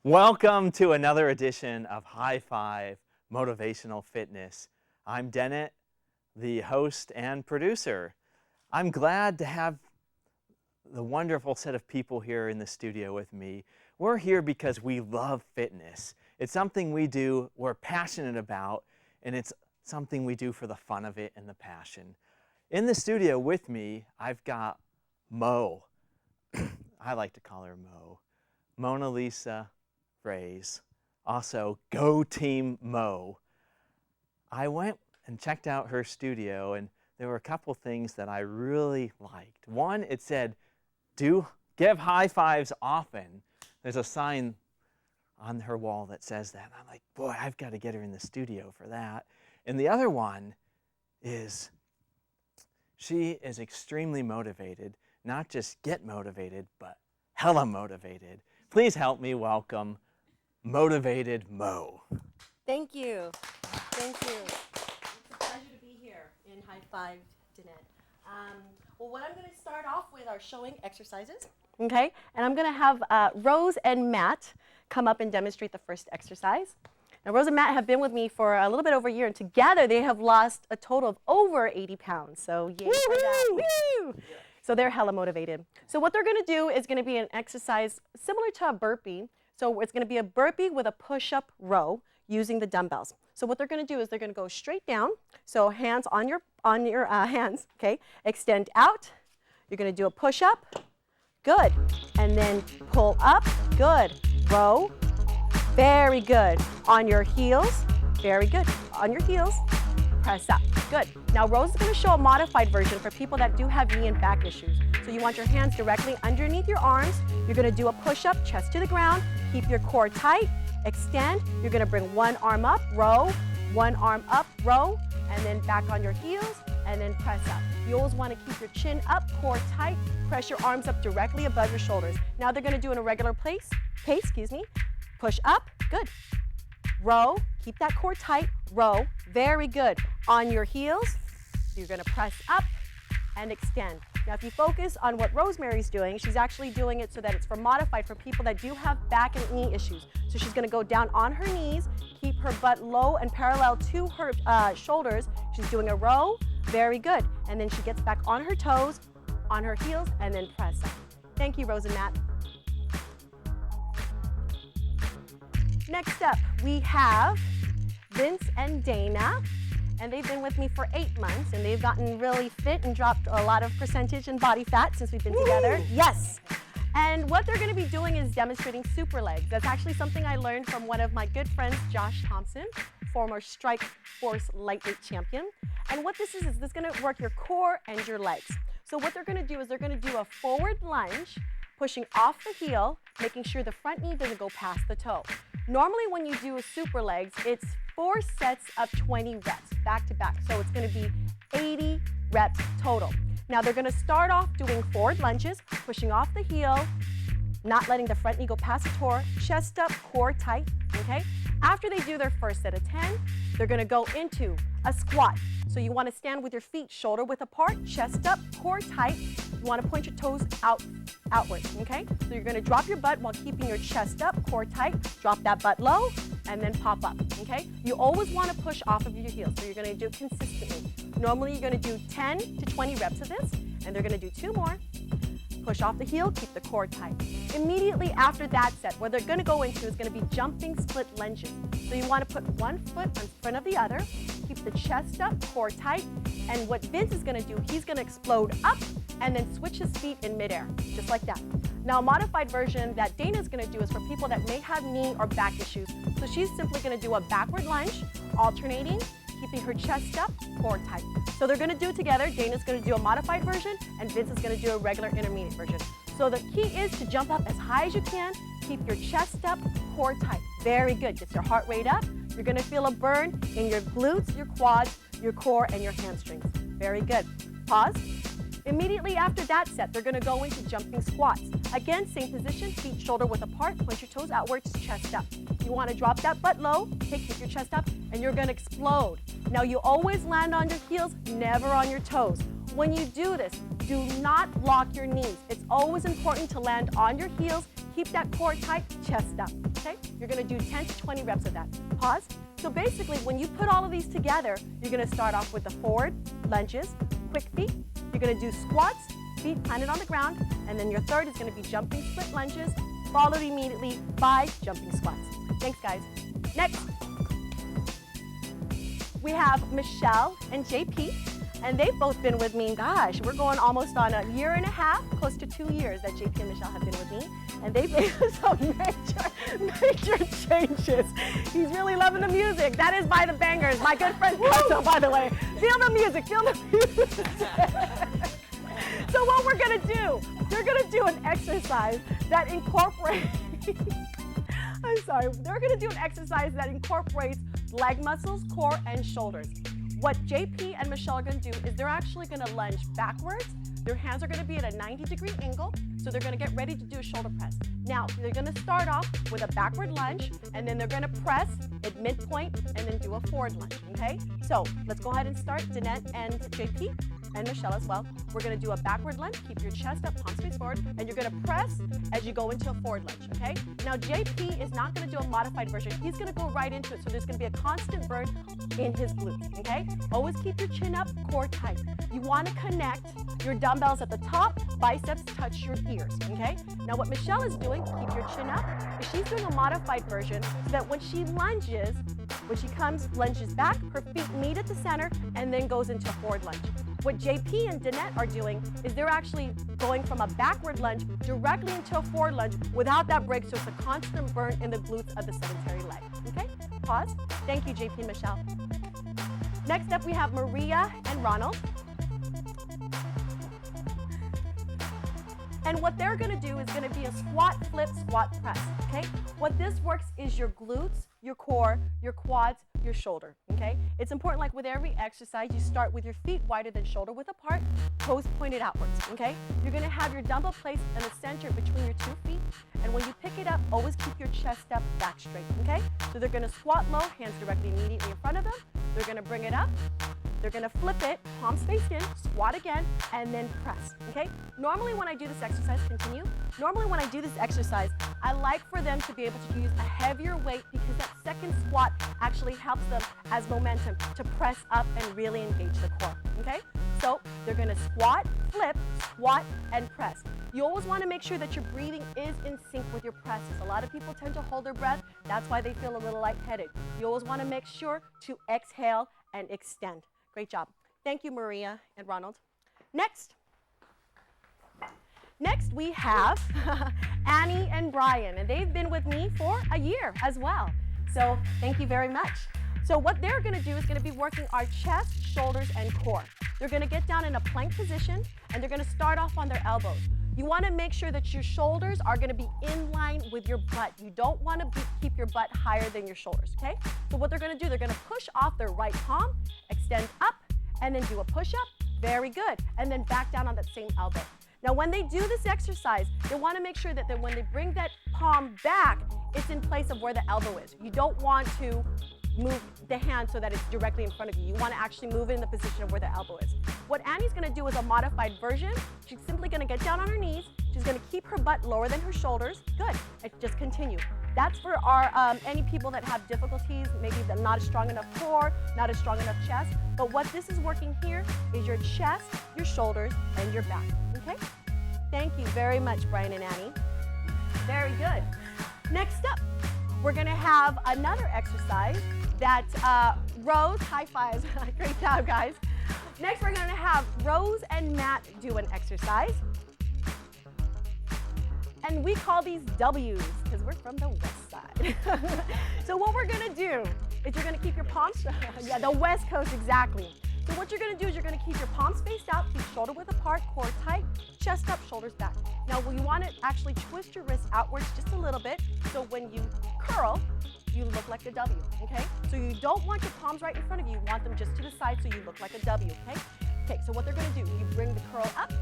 Welcome to another edition of High Five Motivational Fitness. I'm Dennett, the host and producer. I'm glad to have the wonderful set of people here in the studio with me. We're here because we love fitness. It's something we do, we're passionate about, and it's something we do for the fun of it and the passion. In the studio with me, I've got Mo. I like to call her Mo. Mona Lisa Fraze. Also, Go Team Mo. I went and checked out her studio, and there were a couple things that I really liked. One, it said, give high fives often. There's a sign on her wall that says that. And I'm like, boy, I've got to get her in the studio for that. And the other one is she is extremely motivated. Not just get motivated, but hella motivated. Please help me welcome Motivated Mo. Thank you. Thank you. It's a pleasure to be here in High Five, Danette. Well, what I'm going to start off with are showing exercises, okay? And I'm going to have Rose and Matt come up and demonstrate the first exercise. Now, Rose and Matt have been with me for a little bit over a year, and together they have lost a total of over 80 pounds. So, yay for that. Woo! So they're hella motivated. So what they're going to do is going to be an exercise similar to a burpee. So it's going to be a burpee with a push-up row using the dumbbells. So what they're going to do is they're going to go straight down. So hands on your hands, okay? Extend out. You're going to do a push-up. Good. And then pull up. Good. Row. Very good. On your heels. Very good. On your heels. Press up. Good. Now Rose is going to show a modified version for people that do have knee and back issues. So you want your hands directly underneath your arms. You're going to do a push-up, chest to the ground. Keep your core tight. Extend. You're going to bring one arm up, row. One arm up, row. And then back on your heels. And then press up. You always want to keep your chin up, core tight. Press your arms up directly above your shoulders. Now they're going to do in a regular pace. Push up. Good. Row. Keep that core tight. Row. Very good. On your heels, you're going to press up and extend. Now, if you focus on what Rosemary's doing, she's actually doing it so that it's modified for people that do have back and knee issues. So she's going to go down on her knees, keep her butt low and parallel to her shoulders. She's doing a row. Very good. And then she gets back on her toes, on her heels, and then press up. Thank you, Rose and Matt. Next up, we have Vince and Dana, and they've been with me for 8 months, and they've gotten really fit and dropped a lot of percentage in body fat since we've been together. Yes. And what they're going to be doing is demonstrating super legs. That's actually something I learned from one of my good friends, Josh Thompson, former Strike Force lightweight champion. And what this is this going to work your core and your legs. So what they're going to do is they're going to do a forward lunge, pushing off the heel, making sure the front knee doesn't go past the toe. Normally when you do a super legs, it's 4 sets of 20 reps, back to back. So it's going to be 80 reps total. Now they're going to start off doing forward lunges, pushing off the heel, not letting the front knee go past the toe, chest up, core tight, okay? After they do their first set of 10, they're going to go into a squat. So you want to stand with your feet shoulder width apart, chest up, core tight. You want to point your toes outward, okay? So you're going to drop your butt while keeping your chest up, core tight. Drop that butt low, and then pop up, okay? You always want to push off of your heels, so you're going to do it consistently. Normally you're going to do 10 to 20 reps of this, and they're going to do 2 more. Push off the heel, keep the core tight. Immediately after that set, what they're going to go into is going to be jumping split lunges. So you want to put one foot in front of the other, keep the chest up, core tight, and what Vince is going to do, he's going to explode up and then switch his feet in midair, just like that. Now, a modified version that Dana's going to do is for people that may have knee or back issues. So she's simply going to do a backward lunge, alternating, keeping her chest up, core tight. So they're going to do it together. Dana's going to do a modified version, and Vince is going to do a regular intermediate version. So the key is to jump up as high as you can, keep your chest up, core tight. Very good. Get your heart rate up. You're going to feel a burn in your glutes, your quads, your core, and your hamstrings. Very good. Pause. Immediately after that set, they're going to go into jumping squats. Again, same position, feet shoulder width apart, point your toes outwards, chest up. You want to drop that butt low, keep your chest up, and you're going to explode. Now, you always land on your heels, never on your toes. When you do this, do not lock your knees. It's always important to land on your heels, keep that core tight, chest up, okay? You're gonna do 10 to 20 reps of that. Pause. So basically, when you put all of these together, you're gonna start off with the forward lunges, quick feet. You're gonna do squats, feet planted on the ground, and then your third is gonna be jumping split lunges, followed immediately by jumping squats. Thanks, guys. Next, we have Michelle and JP, and they've both been with me. Gosh, we're going almost on a year and a half, close to 2 years that JP and Michelle have been with me, and they've made some major changes. He's really loving the music. That is by the Bangers, my good friend Kato, by the way. Feel the music, feel the music. So what we're gonna do, we're gonna do an exercise that incorporates, they're gonna do an exercise that incorporates leg muscles, core, and shoulders. What JP and Michelle are gonna do is they're actually gonna lunge backwards. Their hands are gonna be at a 90-degree angle, so they're gonna get ready to do a shoulder press. Now, they're gonna start off with a backward lunge, and then they're gonna press at midpoint, and then do a forward lunge, okay? So, let's go ahead and start, Danette and JP, and Michelle as well. We're gonna do a backward lunge, keep your chest up, palms face forward, and you're gonna press as you go into a forward lunge, okay? Now, JP is not gonna do a modified version. He's gonna go right into it, so there's gonna be a constant burn in his glutes, okay? Always keep your chin up, core tight. You wanna connect your dumbbells at the top, biceps touch your ears, okay? Now, what Michelle is doing, keep your chin up, is she's doing a modified version so that when she lunges, lunges back, her feet meet at the center, and then goes into a forward lunge. What JP and Danette are doing is they're actually going from a backward lunge directly into a forward lunge without that break, so it's a constant burn in the glutes of the sedentary leg, okay? Pause. Thank you, JP and Michelle. Next up, we have Maria and Ronald. And what they're gonna do is gonna be a squat, flip, squat, press, okay? What this works is your glutes, your core, your quads, your shoulder, okay? It's important, like with every exercise, you start with your feet wider than shoulder width apart, toes pointed outwards, okay? You're gonna have your dumbbell placed in the center between your 2 feet, and when you pick it up, always keep your chest up, back straight, okay? So they're gonna squat low, hands directly immediately in front of them. They're gonna bring it up. They're gonna flip it, palms faced in, squat again, and then press, okay? Normally when I do this exercise, I like for them to be able to use a heavier weight because that second squat actually helps them as momentum to press up and really engage the core, okay? So they're gonna squat, flip, squat, and press. You always wanna make sure that your breathing is in sync with your presses. A lot of people tend to hold their breath. That's why they feel a little lightheaded. You always wanna make sure to exhale and extend. Great job. Thank you, Maria and Ronald. Next we have Annie and Brian, and they've been with me for a year as well. So thank you very much. So what they're gonna do is gonna be working our chest, shoulders, and core. They're gonna get down in a plank position, and they're gonna start off on their elbows. You wanna make sure that your shoulders are gonna be in line with your butt. You don't wanna keep your butt higher than your shoulders, okay? So what they're gonna do, they're gonna push off their right palm, extend up, and then do a push-up. Very good. And then back down on that same elbow. Now, when they do this exercise, they want to make sure that when they bring that palm back, it's in place of where the elbow is. You don't want to move the hand so that it's directly in front of you. You want to actually move it in the position of where the elbow is. What Annie's going to do is a modified version. She's simply going to get down on her knees. She's going to keep her butt lower than her shoulders. Good. And just continue. That's for our any people that have difficulties, maybe they're not a strong enough core, not a strong enough chest. But what this is working here is your chest, your shoulders, and your back. Okay? Thank you very much, Brian and Annie. Very good. Next up, we're going to have another exercise that Rose, high fives, great job, guys. Next, we're going to have Rose and Matt do an exercise. And we call these W's because we're from the west side. So what we're going to do is you're going to keep your palms, yeah, the west coast, exactly. So what you're going to do is you're going to keep your palms faced out, keep shoulder width apart, core tight, chest up, shoulders back. Now, you want to actually twist your wrists outwards just a little bit, so when you curl, you look like a W, okay? So you don't want your palms right in front of you. You want them just to the side so you look like a W, okay? Okay, so what they're going to do, you bring the curl up,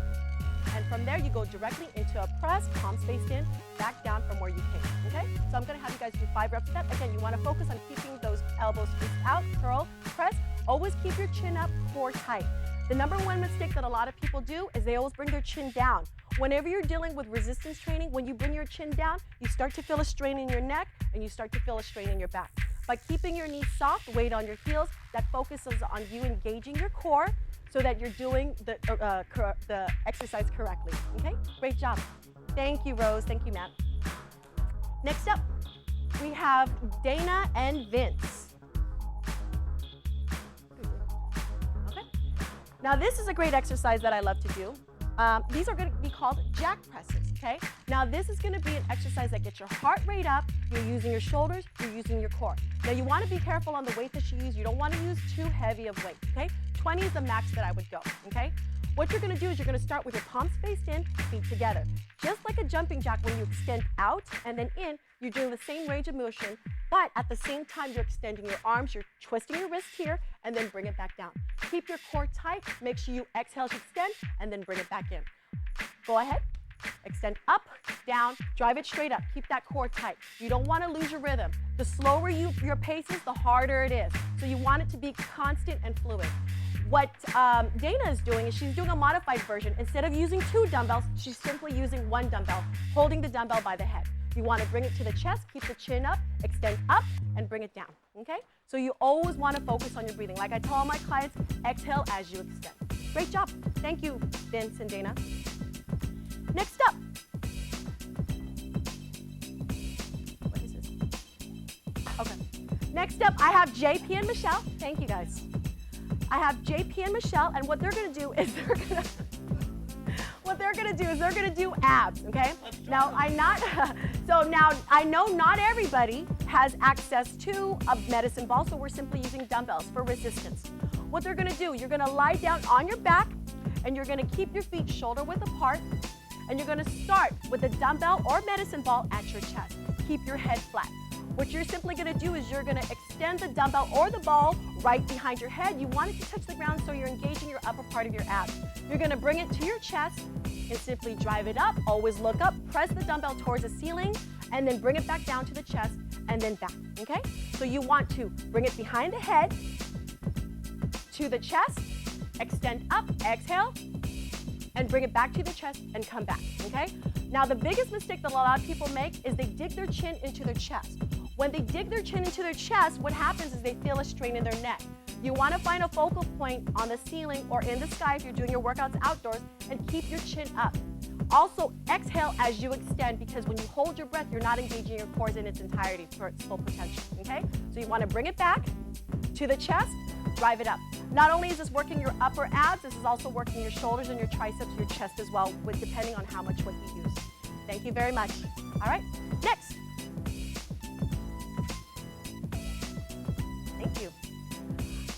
and from there you go directly into a press, palms faced in, back down from where you came, okay? So I'm going to have you guys do 5 reps of that. Again, you want to focus on keeping those elbows squeezed out, curl, press. Always keep your chin up, core tight. The number one mistake that a lot of people do is they always bring their chin down. Whenever you're dealing with resistance training, when you bring your chin down, you start to feel a strain in your neck and you start to feel a strain in your back. By keeping your knees soft, weight on your heels, that focuses on you engaging your core so that you're doing the exercise correctly. Okay? Great job. Thank you, Rose. Thank you, Matt. Next up, we have Dana and Vince. Okay. Now this is a great exercise that I love to do. These are going to be called jack presses, okay? Now this is going to be an exercise that gets your heart rate up, you're using your shoulders, you're using your core. Now you want to be careful on the weight that you use. You don't want to use too heavy of weight, okay? 20 is the max that I would go, okay? What you're going to do is you're going to start with your palms faced in, feet together. Just like a jumping jack, when you extend out and then in, you're doing the same range of motion, but at the same time you're extending your arms, you're twisting your wrist here, and then bring it back down. Keep your core tight, make sure you exhale to extend, and then bring it back in. Go ahead, extend up, down, drive it straight up. Keep that core tight. You don't want to lose your rhythm. The slower your pace is, the harder it is. So you want it to be constant and fluid. What Dana is doing is she's doing a modified version. Instead of using 2 dumbbells, she's simply using 1 dumbbell, holding the dumbbell by the head. You want to bring it to the chest, keep the chin up, extend up, and bring it down, okay? So you always want to focus on your breathing. Like I tell all my clients, exhale as you extend. Great job. Thank you, Vince and Dana. Next up. What is this? Okay. Next up, I have JP and Michelle. Thank you, guys. I have JP and Michelle, and what they're going to do is they're going to do abs, okay? Now, I know not everybody has access to a medicine ball, so we're simply using dumbbells for resistance. What they're going to do, you're going to lie down on your back, and you're going to keep your feet shoulder width apart, and you're going to start with a dumbbell or medicine ball at your chest. Keep your head flat. What you're simply going to do is you're going to extend the dumbbell or the ball right behind your head. You want it to touch the ground so you're engaging your upper part of your abs. You're going to bring it to your chest and simply drive it up. Always look up, press the dumbbell towards the ceiling, and then bring it back down to the chest and then back, okay? So you want to bring it behind the head, to the chest, extend up, exhale, and bring it back to the chest and come back, okay? Now the biggest mistake that a lot of people make is they dig their chin into their chest. When they dig their chin into their chest, what happens is they feel a strain in their neck. You want to find a focal point on the ceiling or in the sky if you're doing your workouts outdoors and keep your chin up. Also, exhale as you extend, because when you hold your breath, you're not engaging your core in its entirety for its full potential, okay? So you want to bring it back to the chest, drive it up. Not only is this working your upper abs, this is also working your shoulders and your triceps, your chest as well, depending on how much weight you use. Thank you very much. All right, next. Thank you.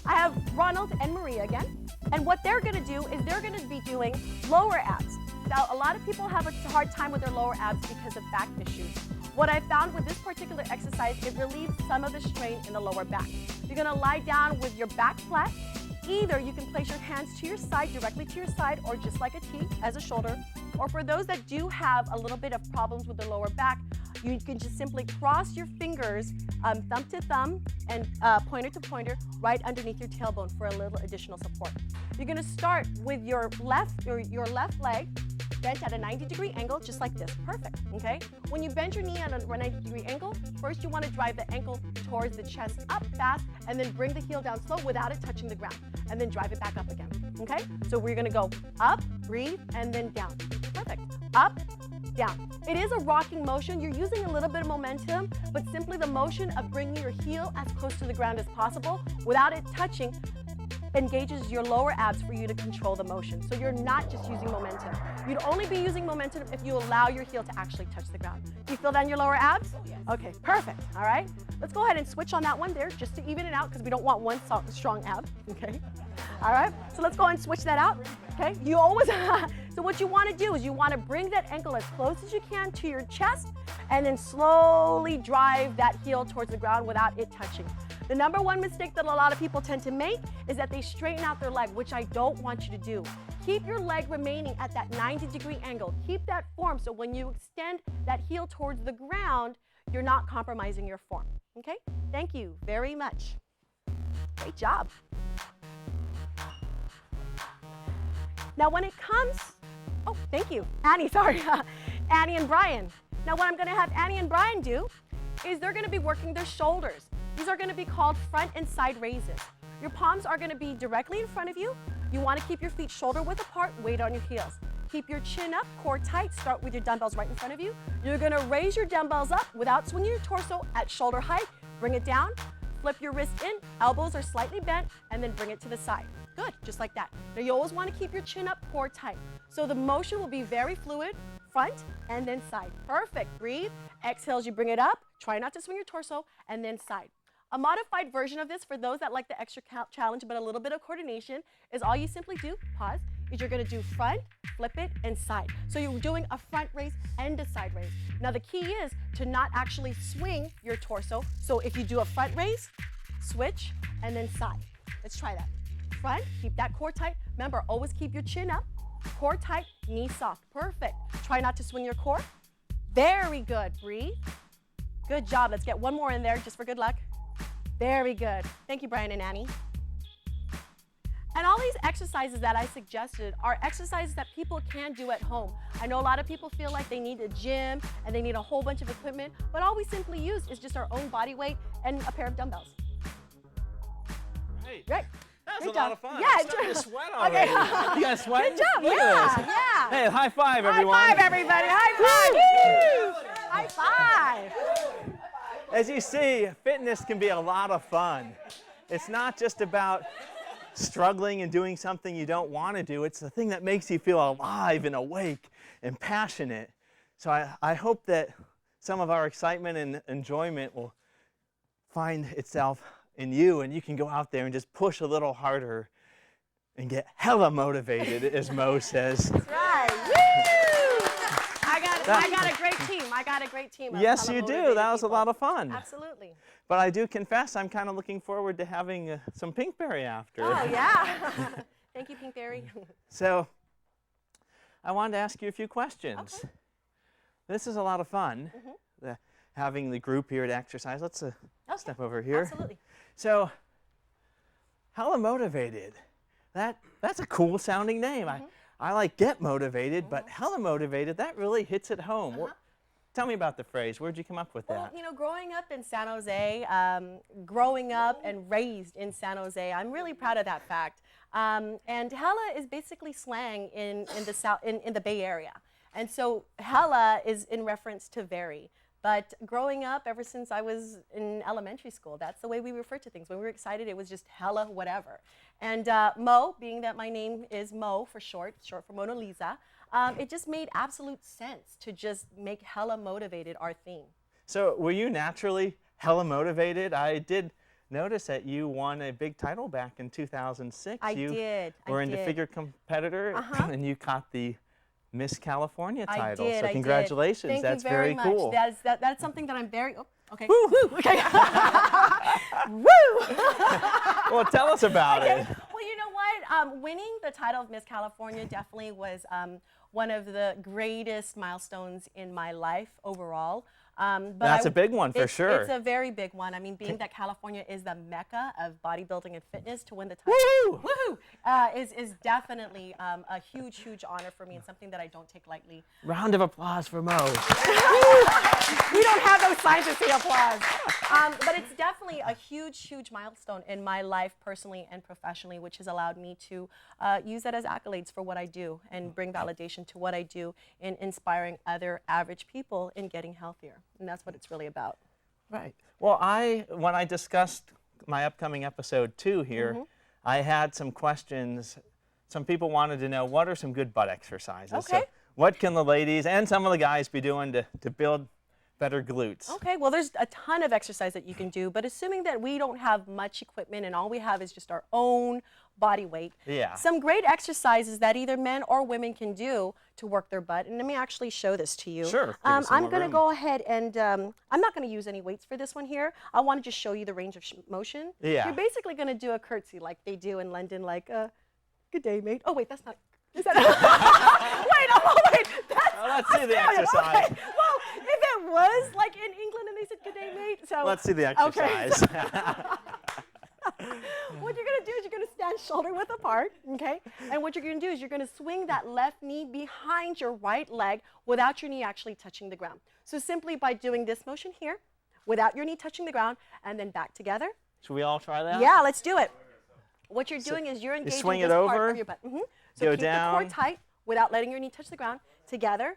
I have Ronald and Maria again, and what they're going to do is they're going to be doing lower abs. Now, a lot of people have a hard time with their lower abs because of back issues. What I found with this particular exercise, it relieves some of the strain in the lower back. You're going to lie down with your back flat. Either you can place your hands to your side, directly to your side, or just like a T as a shoulder. Or for those that do have a little bit of problems with the lower back, you can just simply cross your fingers, thumb to thumb and pointer to pointer, right underneath your tailbone for a little additional support. You're going to start with your left leg bent at a 90-degree angle, just like this. Perfect, okay? When you bend your knee at a 90-degree angle, first you want to drive the ankle towards the chest up fast, and then bring the heel down slow without it touching the ground, and then drive it back up again, okay? So we're going to go up, breathe, and then down. Perfect. Up, down. It is a rocking motion. You're using a little bit of momentum, but simply the motion of bringing your heel as close to the ground as possible without it touching engages your lower abs for you to control the motion. So you're not just using momentum. You'd only be using momentum if you allow your heel to actually touch the ground. Do you feel that in your lower abs? Yes. Okay, perfect. All right. Let's go ahead and switch on that one there just to even it out, because we don't want one strong ab. Okay. All right. So let's go ahead and switch that out. Okay. You always, so what you want to do is you want to bring that ankle as close as you can to your chest and then slowly drive that heel towards the ground without it touching. The number one mistake that a lot of people tend to make is that they straighten out their leg, which I don't want you to do. Keep your leg remaining at that 90-degree angle. Keep that form so when you extend that heel towards the ground, you're not compromising your form. Okay? Thank you very much. Great job. Now when it comes, Thank you. Annie, sorry. Annie and Brian. Now what I'm gonna have Annie and Brian do is they're gonna be working their shoulders. These are gonna be called front and side raises. Your palms are gonna be directly in front of you. You wanna keep your feet shoulder width apart, weight on your heels. Keep your chin up, core tight, start with your dumbbells right in front of you. You're gonna raise your dumbbells up without swinging your torso at shoulder height. Bring it down, flip your wrist in, elbows are slightly bent, and then bring it to the side. Good, just like that. Now you always wanna keep your chin up, core tight. So the motion will be very fluid, front and then side. Perfect, breathe. Exhale as you bring it up, try not to swing your torso, and then side. A modified version of this for those that like the extra challenge but a little bit of coordination is all you simply do, pause, is you're gonna do front, flip it, and side. So you're doing a front raise and a side raise. Now the key is to not actually swing your torso. So if you do a front raise, switch, and then side. Let's try that. Front, keep that core tight. Remember, always keep your chin up, core tight, knee soft. Perfect. Try not to swing your core. Very good, breathe. Good job, let's get one more in there just for good luck. Very good. Thank you, Brian and Annie. And all these exercises that I suggested are exercises that people can do at home. I know a lot of people feel like they need a gym and they need a whole bunch of equipment, but all we simply use is just our own body weight and a pair of dumbbells. Right. That was a lot of fun. Yeah, I'm starting to sweat already. Okay. You guys sweating? Good job. Look Yeah, at this. yeah. Hey, high five, everyone. High five, everybody. High five. Woo! High five. As you see, fitness can be a lot of fun. It's not just about struggling and doing something you don't want to do. It's the thing that makes you feel alive and awake and passionate. So I hope that some of our excitement and enjoyment will find itself in you, and you can go out there and just push a little harder and get hella motivated, as Mo says. That's right. Woo! I got a great team. I got a great team. Yes, you do. That was a lot of fun. Absolutely. But I do confess, I'm kind of looking forward to having some Pinkberry after. Oh, yeah. Thank you, Pinkberry. So I wanted to ask you a few questions. Okay. This is a lot of fun, having the group here to exercise. Let's step over here. Absolutely. So, hella motivated. That's a cool sounding name. I like get motivated, but hella motivated, that really hits it home. Tell me about the phrase. Where'd you come up with that? Well, you know, growing up in San Jose, growing up and raised in San Jose, I'm really proud of that fact. And hella is basically slang in the Bay Area. And so hella is in reference to very. But growing up, ever since I was in elementary school, that's the way we refer to things. When we were excited, it was just hella whatever. And Mo, being that my name is Mo for short for Mona Lisa, it just made absolute sense to just make hella motivated our theme. So were you naturally hella motivated? I did notice that you won a big title back in 2006. You were in the figure competitor, and you caught the Miss California title. I did. So congratulations. Thank That's you very much. Cool. That's something that I'm very. Oh, okay. Woo! Woo! Okay. Woo! Well, tell us about it. Well, you know what? Winning the title of Miss California definitely was one of the greatest milestones in my life overall. But That's a big one for sure. It's a very big one. I mean, being that California is the mecca of bodybuilding and fitness, to win the title is definitely a huge, huge honor for me and something that I don't take lightly. Round of applause for Mo. We don't have those signs to say applause. But it's definitely a huge, huge milestone in my life personally and professionally, which has allowed me to use that as accolades for what I do and bring validation to what I do in inspiring other average people in getting healthier. And that's what it's really about. Right. Well, when I discussed my upcoming episode 2 here, I had some questions. Some people wanted to know, what are some good butt exercises? Okay. So what can the ladies and some of the guys be doing to build better glutes? Okay, well, there's a ton of exercise that you can do, but assuming that we don't have much equipment and all we have is just our own body weight, some great exercises that either men or women can do to work their butt. And let me actually show this to you. Sure. I'm going to go ahead and I'm not going to use any weights for this one here. I want to just show you the range of motion. Yeah. You're basically going to do a curtsy like they do in London, like, good day, mate. Oh, wait, that's not. Is that wait. Let's see the exercise. Okay. Well, if it was like in England and they said good day, mate. So let's see the exercise. Okay. What you're going to do is you're going to stand shoulder width apart, okay? And what you're gonna do is you're gonna swing that left knee behind your right leg without your knee actually touching the ground. So simply by doing this motion here, without your knee touching the ground, and then back together. Should we all try that? Yeah, let's do it. What you're doing is you're engaging swing this it part over, of your butt. So go keep down. the core tight without letting your knee touch the ground. Together,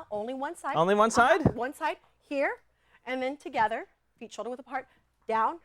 only one side. Only one side? One side, here, and then together, feet shoulder width apart, down,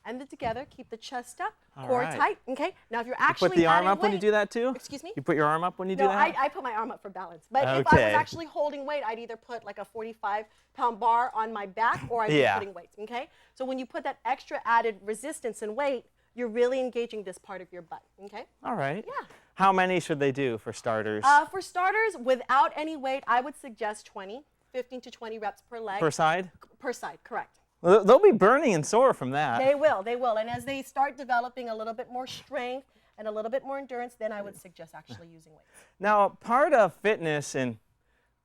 and then together, keep the chest up, core right. tight, okay? Now if you're actually Put the arm adding up when you weight- do that too? Excuse me? You put your arm up when you do No, that? I put my arm up for balance. But if I was Okay. actually holding weight, I'd either put like a 45-pound bar on my back or I'd be Yeah. putting weights, okay? So when you put that extra added resistance and weight, you're really engaging this part of your butt, okay? All right. Yeah. How many should they do for starters? For starters, without any weight, I would suggest 20, 15 to 20 reps per leg. Per side? Per side, correct. Well, they'll be burning and sore from that. They will. And as they start developing a little bit more strength and a little bit more endurance, then I would suggest actually using weights. Now, part of fitness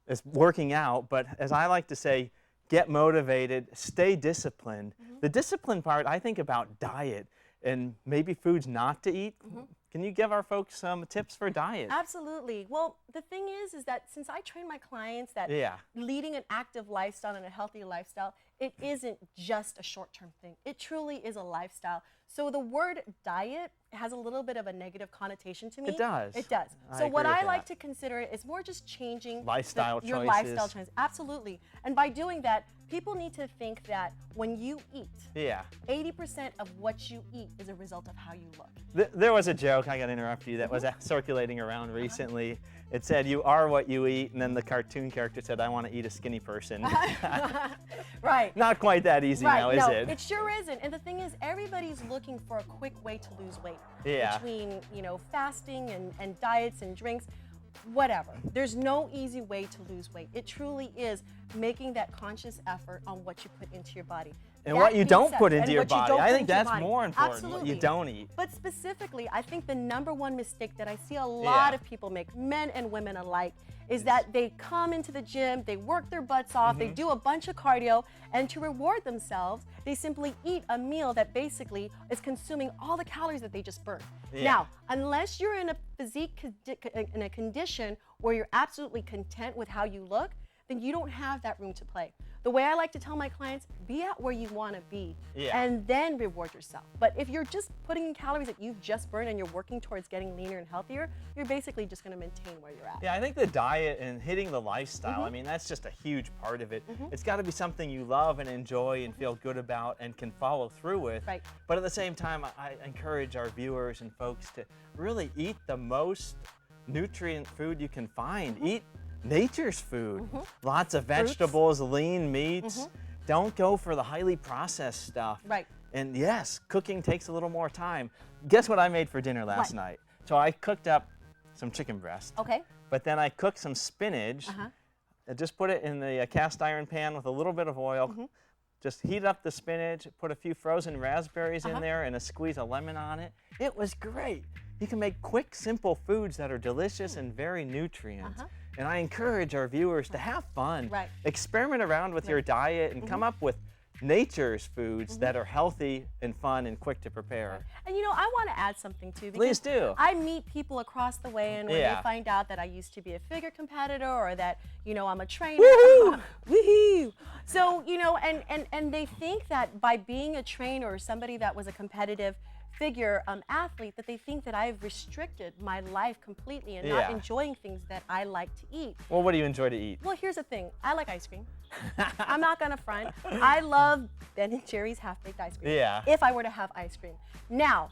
is working out, but as I like to say, get motivated, stay disciplined. The discipline part, I think about diet and maybe foods not to eat. Can you give our folks some tips for diet? Absolutely. Well, the thing is that since I train my clients that Yeah. leading an active lifestyle and a healthy lifestyle, it isn't just a short-term thing. It truly is a lifestyle. So the word diet has a little bit of a negative connotation to me. It does. It does. I So what agree with I like that. to consider it is more just changing Lifestyle your choices. lifestyle choices. Absolutely. And by doing that, people need to think that when you eat, Yeah. 80% of what you eat is a result of how you look. There was a joke, I got to interrupt you, that was circulating around recently. It said, you are what you eat, and then the cartoon character said, I want to eat a skinny person. Right. Not quite that easy now, is no, it? It sure isn't. And the thing is, everybody's looking for a quick way to lose weight. Yeah. Between, fasting and diets and drinks, whatever. There's no easy way to lose weight. It truly is making that conscious effort on what you put into your body. And That what you being don't said- put into and your what you body. don't I put think into your that's body. more important, Absolutely. what you don't eat. But specifically, I think the number one mistake that I see a lot Yeah. of people make, men and women alike, is that they come into the gym, they work their butts off, they do a bunch of cardio, and to reward themselves, they simply eat a meal that basically is consuming all the calories that they just burned. Yeah. Now, unless you're in a in a condition where you're absolutely content with how you look, then you don't have that room to play. The way I like to tell my clients, be at where you want to be Yeah. and then reward yourself. But if you're just putting in calories that you've just burned and you're working towards getting leaner and healthier, you're basically just going to maintain where you're at. Yeah, I think the diet and hitting the lifestyle, I mean, that's just a huge part of it. It's got to be something you love and enjoy and feel good about and can follow through with. Right. But at the same time, I encourage our viewers and folks to really eat the most nutrient food you can find. Eat nature's food. Lots of vegetables, lean meats. Don't go for the highly processed stuff. Right. And yes, cooking takes a little more time. Guess what I made for dinner last What? night? So I cooked up some chicken breast. Okay. But then I cooked some spinach. I just put it in the cast iron pan with a little bit of oil. Just heat up the spinach, put a few frozen raspberries in there and a squeeze of lemon on it. It was great. You can make quick, simple foods that are delicious and very nutrient. And I encourage our viewers to have fun. Right. Experiment around with your diet and come up with nature's foods that are healthy and fun and quick to prepare. And I want to add something too. Please Because do. I meet people across the way, and when Yeah. they find out that I used to be a figure competitor or that, I'm a trainer. Woohoo! Woohoo! So, and they think that by being a trainer or somebody that was a competitive figure athlete, that they think that I've restricted my life completely and not Yeah. enjoying things that I like to eat. Well, what do you enjoy to eat? Well, here's the thing. I like ice cream. I'm not gonna front. I love Ben & Jerry's half-baked ice cream. Yeah. If I were to have ice cream. Now,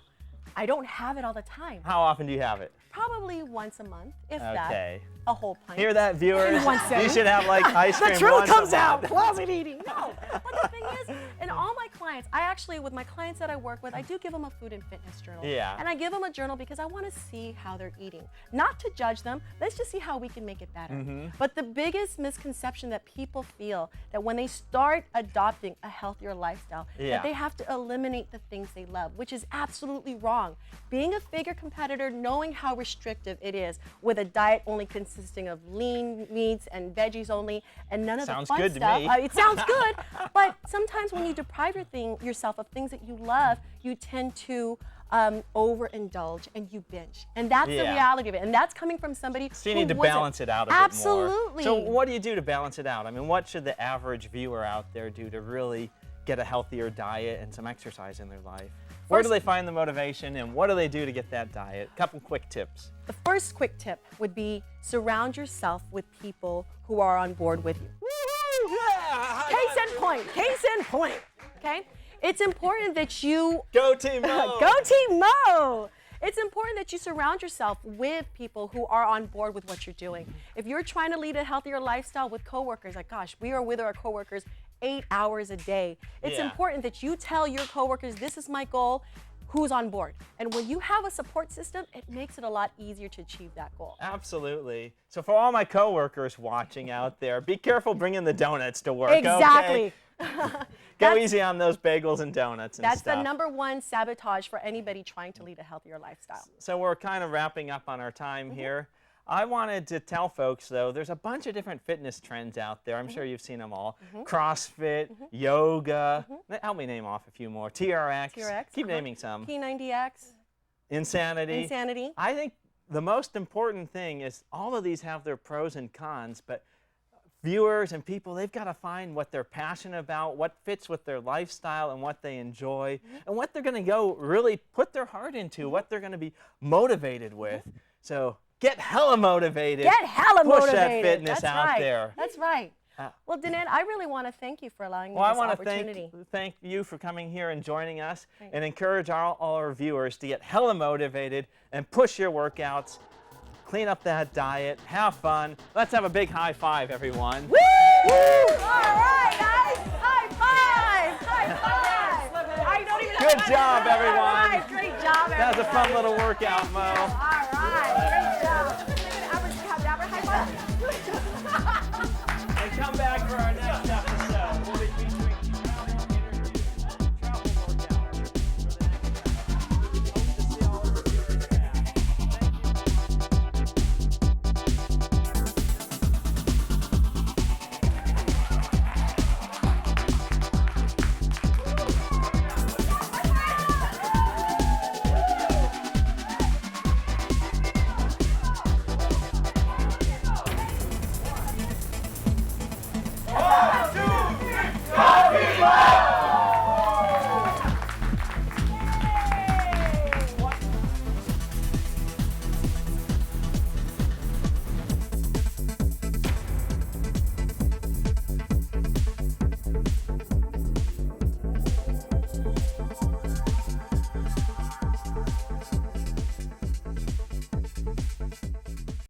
I don't have it all the time. How often do you have it? Probably once a month, if Okay. that. A whole pint. Hear that, viewers? One You second. should have like ice cream The truth once a comes out. month. Closet eating. No. But the thing is, and all my clients, with my clients that I work with, I do give them a food and fitness journal. Yeah. And I give them a journal because I want to see how they're eating. Not to judge them. Let's just see how we can make it better. But the biggest misconception that people feel that when they start adopting a healthier lifestyle, Yeah. that they have to eliminate the things they love, which is absolutely wrong. Being a figure competitor, knowing how restrictive it is with a diet only consisting of lean meats and veggies only, and none of Sounds the fun good to stuff. me. It sounds good, but sometimes when you deprive yourself of things that you love, you tend to overindulge and you binge. And that's the Yeah. reality of it. And that's coming from somebody So you who need to wasn't. balance it out a bit more. Absolutely. So what do you do to balance it out? I mean, what should the average viewer out there do to really get a healthier diet and some exercise in their life? Where do First- they find the motivation, and what do they do to get that diet? A couple quick tips. The first quick tip would be surround yourself with people who are on board with you. Case in point. Case in point. Okay? It's important that you Go Team Mo! Go Team Mo! It's important that you surround yourself with people who are on board with what you're doing. If you're trying to lead a healthier lifestyle with coworkers, like gosh, we are with our coworkers 8 hours a day. It's Yeah. important that you tell your coworkers, this is my goal, who's on board. And when you have a support system, it makes it a lot easier to achieve that goal. Absolutely. So for all my coworkers watching out there, be careful bringing the donuts to work. Exactly. Okay? Go easy on those bagels and donuts and That's stuff. the number one sabotage for anybody trying to lead a healthier lifestyle. So we're kind of wrapping up on our time here. I wanted to tell folks, though, there's a bunch of different fitness trends out there. I'm sure you've seen them all. CrossFit, yoga. Help me name off a few more. TRX. TRX, Keep naming some. P90X, Insanity. Insanity. I think the most important thing is all of these have their pros and cons, but viewers and people, they've got to find what they're passionate about, what fits with their lifestyle and what they enjoy, and what they're going to go really put their heart into, what they're going to be motivated with. So get hella motivated. Get hella Push motivated. that fitness That's out right. there. That's right. Well, Danette, I really want to thank you for allowing me Well, I this want to opportunity. thank you for coming here and joining us, Thanks. and encourage all our viewers to get hella motivated and push your workouts, clean up that diet, have fun. Let's have a big high five, everyone. Woo! All right, guys. High five. High five. I don't even Good have job, to- everyone. All right, great job, everyone. That was a fun little workout, Mo. All right, great job. Have a high five. And come back for